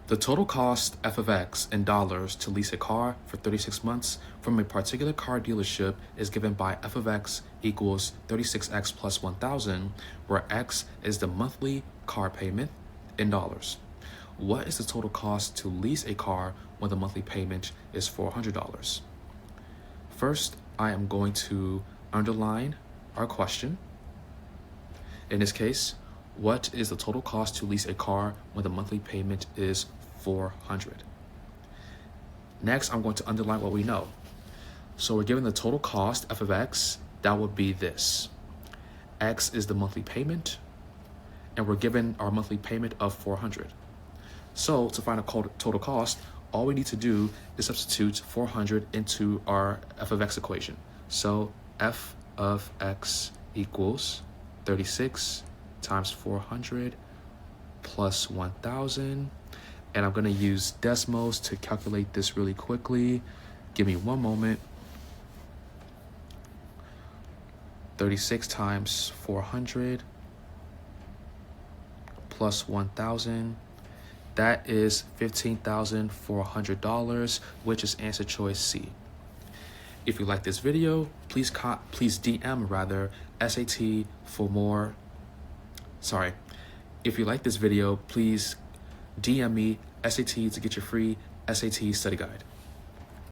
The total cost f of x in dollars to lease a car for 36 months from a particular car dealership is given by f of x equals 36x plus 1,000, where x is the monthly car payment in dollars. What is the total cost to lease a car when the monthly payment is $400? First, I am going to underline our question. In this case, what is the total cost to lease a car when the monthly payment is $400? Next, I'm going to underline what we know. So we're given the total cost, f of x, that would be this. X is the monthly payment, and we're given our monthly payment of $400. So to find a total cost, all we need to do is substitute 400 into our f of x equation. So f of x equals 36 times 400 plus 1,000. And I'm going to use decimals to calculate this really quickly. Give me one moment. 36 times 400 plus 1,000. That is $15,400, which is answer choice C. If you like this video, please DM SAT for more. Sorry. If you like this video, please DM me SAT to get your free SAT study guide.